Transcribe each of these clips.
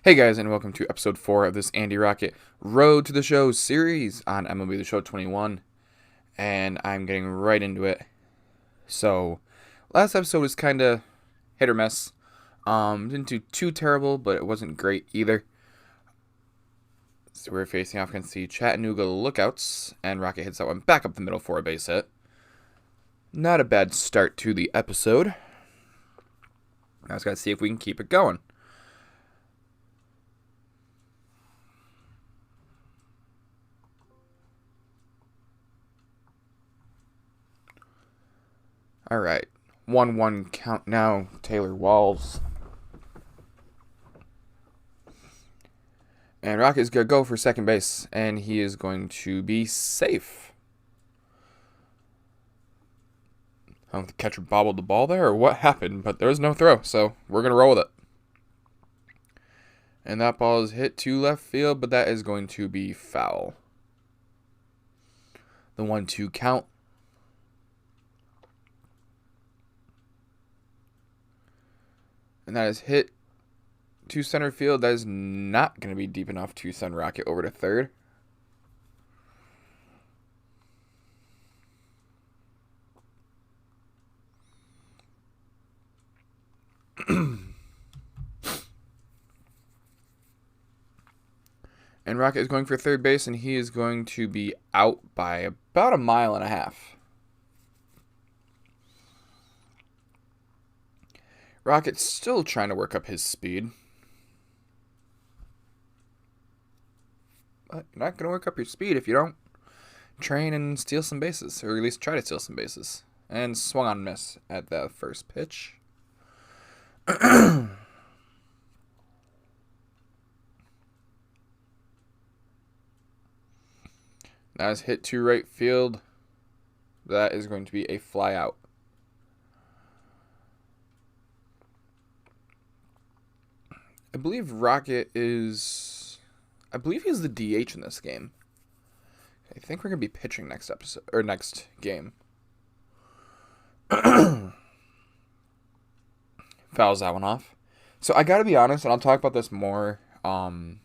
Hey guys, and welcome to episode 4 of this Andy Rocket Road to the Show series on MLB The Show 21. And I'm getting right into it. So, last episode was kind of hit or miss. Didn't do too terrible, but it wasn't great either. So we're facing off against the Chattanooga Lookouts, and Rocket hits that one back up the middle for a base hit. Not a bad start to the episode. Now let's gotta see if we can keep it going. Alright, 1-1 count now, Taylor Walls. And Rocket's going to go for second base, and he is going to be safe. I don't know if the catcher bobbled the ball there or what happened, but there was no throw, so we're going to roll with it. And that ball is hit to left field, but that is going to be foul. The 1-2 count. And that is hit to center field. That is not going to be deep enough to send Rocket over to third. And Rocket is going for third base, and he is going to be out by about 1.5 miles. Rocket's still trying to work up his speed. But you're not going to work up your speed if you don't train and steal some bases, or at least try to steal some bases. And swung on miss at the first pitch. That is hit to right field. That is going to be a fly out. I believe he's the DH in this game. I think we're going to be pitching next episode, or next game. Fouls that one off. So I got to be honest, and I'll talk about this more the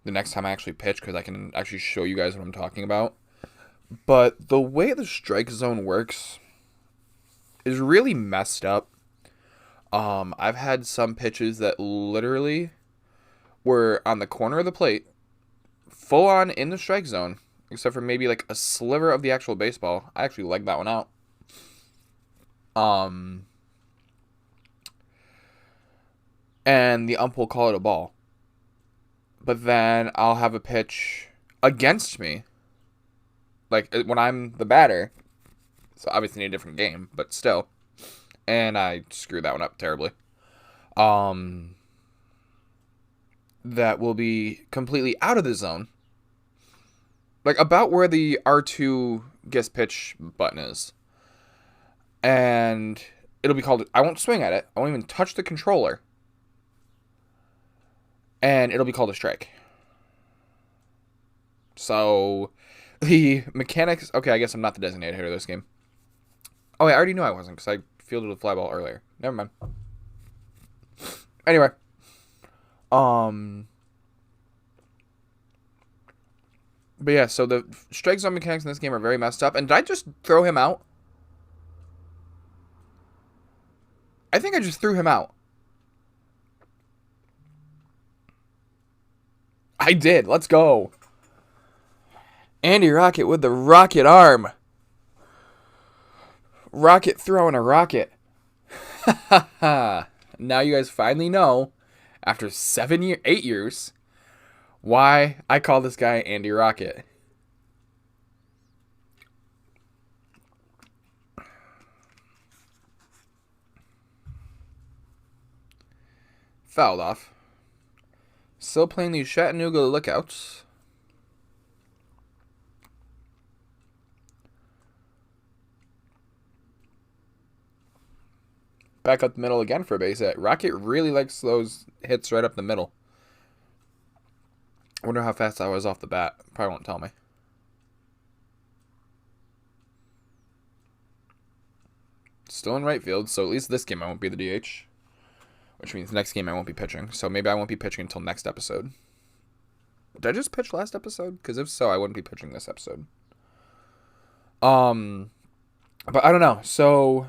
next time I actually pitch, because I can actually show you guys what I'm talking about. But the way the strike zone works is really messed up. I've had some pitches that literally were on the corner of the plate, full on in the strike zone, except for maybe like a sliver of the actual baseball. I actually legged that one out. And the ump will call it a ball. But then I'll have a pitch against me, like when I'm the batter. So obviously in a different game, but still. And I screwed that one up terribly. That will be completely out of the zone. Like about where the R2 guess pitch button is. And it'll be called, I won't swing at it. I won't even touch the controller. And it'll be called a strike. So the mechanics, okay, I guess I'm not the designated hitter of this game. Oh, I already knew I wasn't because I fielded a fly ball earlier. Never mind. Anyway. But yeah, so the strike zone mechanics in this game are very messed up. And did I just throw him out? I think I just threw him out. I did. Let's go. Andy Rocket with the rocket arm. Rocket throwing a rocket. Now you guys finally know, after 8 years, why I call this guy Andy Rocket. Fouled off. Still playing the Chattanooga Lookouts. Back up the middle again for a base hit. Rocket really likes those hits right up the middle. I wonder how fast I was off the bat. Probably won't tell me. Still in right field, so at least this game I won't be the DH. which means next game I won't be pitching. So maybe I won't be pitching until next episode. Did I just pitch last episode? Because if so, I wouldn't be pitching this episode. But I don't know. So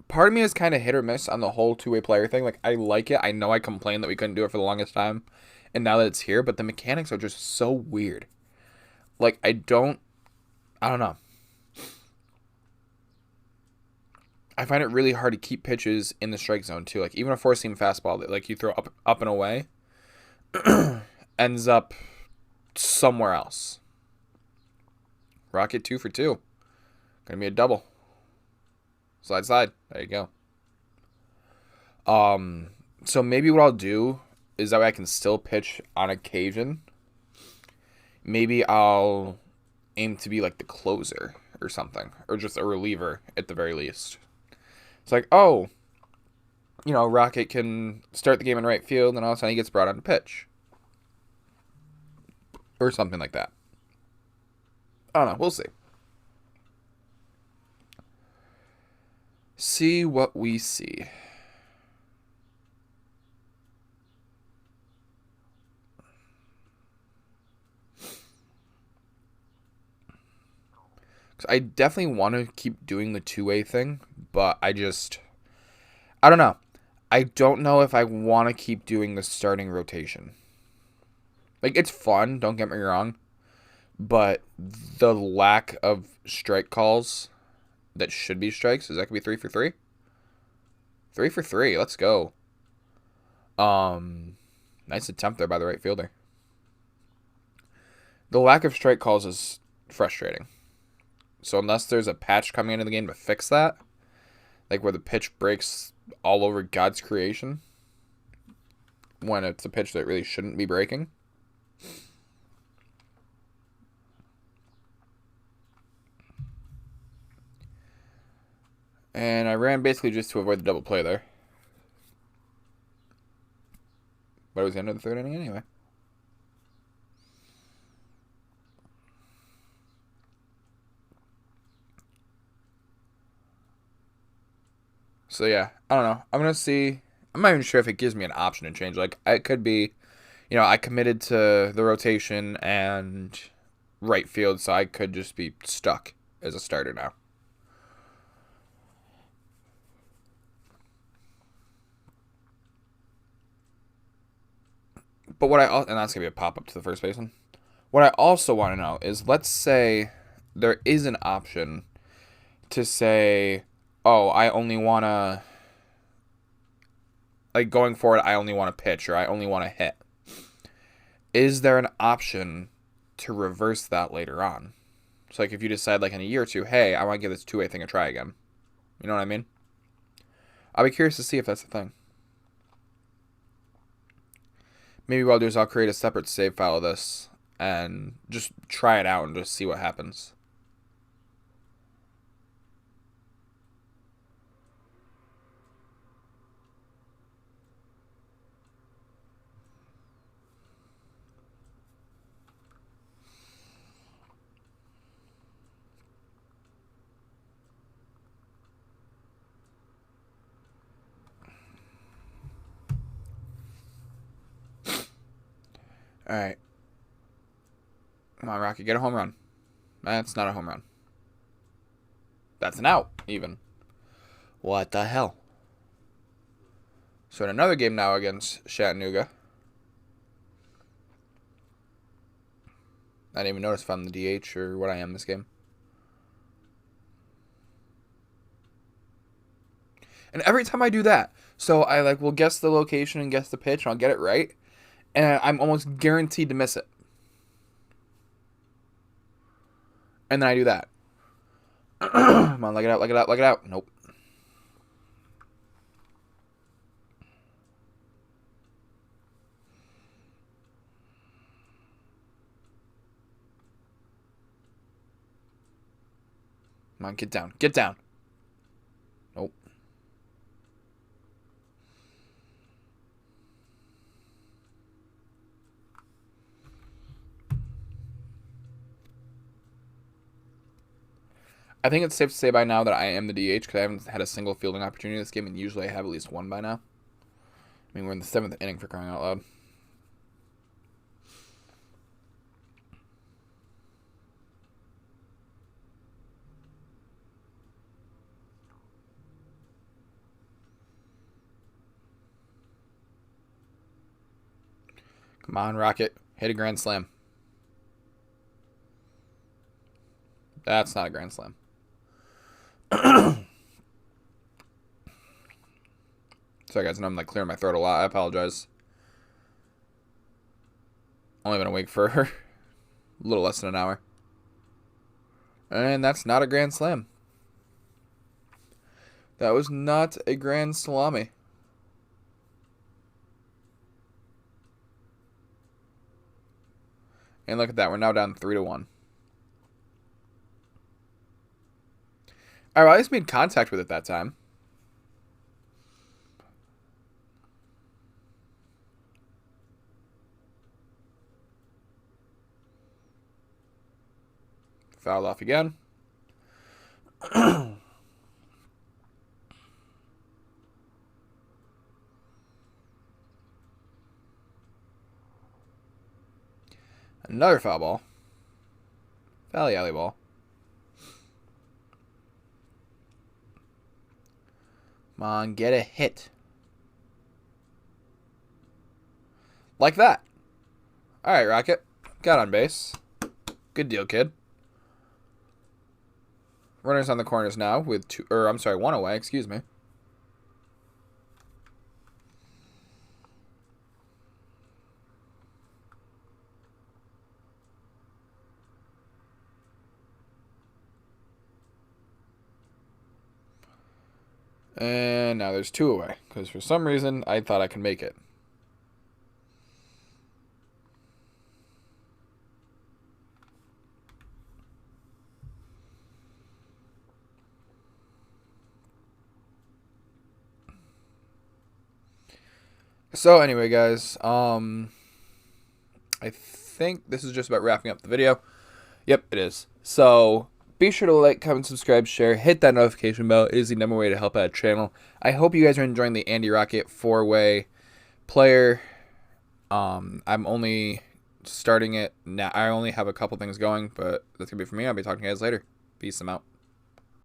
part of me is kind of hit or miss on the whole two-way player thing. Like, I like it. I know I complained that we couldn't do it for the longest time. And now that it's here, but the mechanics are just so weird. Like, I don't know. I find it really hard to keep pitches in the strike zone, too. Like, even a four-seam fastball that, like, you throw up and away ends up somewhere else. Rocket 2 for 2. Gonna be a double. Slide. There you go. So maybe what I'll do is that way I can still pitch on occasion. Maybe I'll aim to be like the closer or something, or just a reliever at the very least. It's like, oh, Rocket can start the game in right field, and all of a sudden he gets brought on to pitch, or something like that. I don't know. We'll see. See what we see. I definitely want to keep doing the two-way thing, but I don't know. I don't know if I want to keep doing the starting rotation. Like, it's fun, don't get me wrong, but the lack of strike calls that should be strikes, is that going to be 3 for 3? 3 for 3, let's go. Nice attempt there by the right fielder. The lack of strike calls is frustrating. So unless there's a patch coming into the game to fix that, like where the pitch breaks all over God's creation, when it's a pitch that really shouldn't be breaking. And I ran basically just to avoid the double play there. But it was the end of the third inning anyway. So yeah, I don't know. I'm going to see. I'm not even sure if it gives me an option to change. Like, it could be, I committed to the rotation and right field, so I could just be stuck as a starter now. But and that's going to be a pop-up to the first baseman. What I also want to know is, let's say there is an option to say, oh, I only want to, like, going forward, I only want to pitch, or I only want to hit. Is there an option to reverse that later on? So, like, if you decide, like, in a year or two, hey, I want to give this two-way thing a try again. You know what I mean? I'll be curious to see if that's the thing. Maybe what I'll do is I'll create a separate save file of this and just try it out and just see what happens. All right. Come on, Rocky, get a home run. That's not a home run. That's an out, even. What the hell? So in another game now against Chattanooga. I didn't even notice if I'm the DH or what I am this game. And every time I do that, so I will guess the location and guess the pitch, and I'll get it right. And I'm almost guaranteed to miss it. And then I do that. Come on, leg it out. Nope. Come on, get down. Nope. I think it's safe to say by now that I am the DH because I haven't had a single fielding opportunity this game, and usually I have at least one by now. I mean, we're in the 7th inning for crying out loud. Come on, Rocket. Hit a grand slam. That's not a grand slam. Sorry, guys. I know I'm like clearing my throat a lot. I apologize. Only been awake for a little less than an hour. And that's not a grand slam. That was not a grand salami. And look at that. We're now down 3-1. All right, well, I just made contact with it that time. Fouled off again. Another foul ball. Valley alley ball. Come on, get a hit. Like that. All right, Rocket. Got on base. Good deal, kid. Runners on the corners now with one away, excuse me. And now there's 2 away, because for some reason I thought I could make it. So anyway, guys, I think this is just about wrapping up the video. Yep, it is. So be sure to like, comment, subscribe, share, hit that notification bell. It is the number way to help out the channel. I hope you guys are enjoying the Andy Rocket 4-way player. I'm only starting it now. I only have a couple things going, but that's gonna be for me. I'll be talking to you guys later. Peace. I'm out.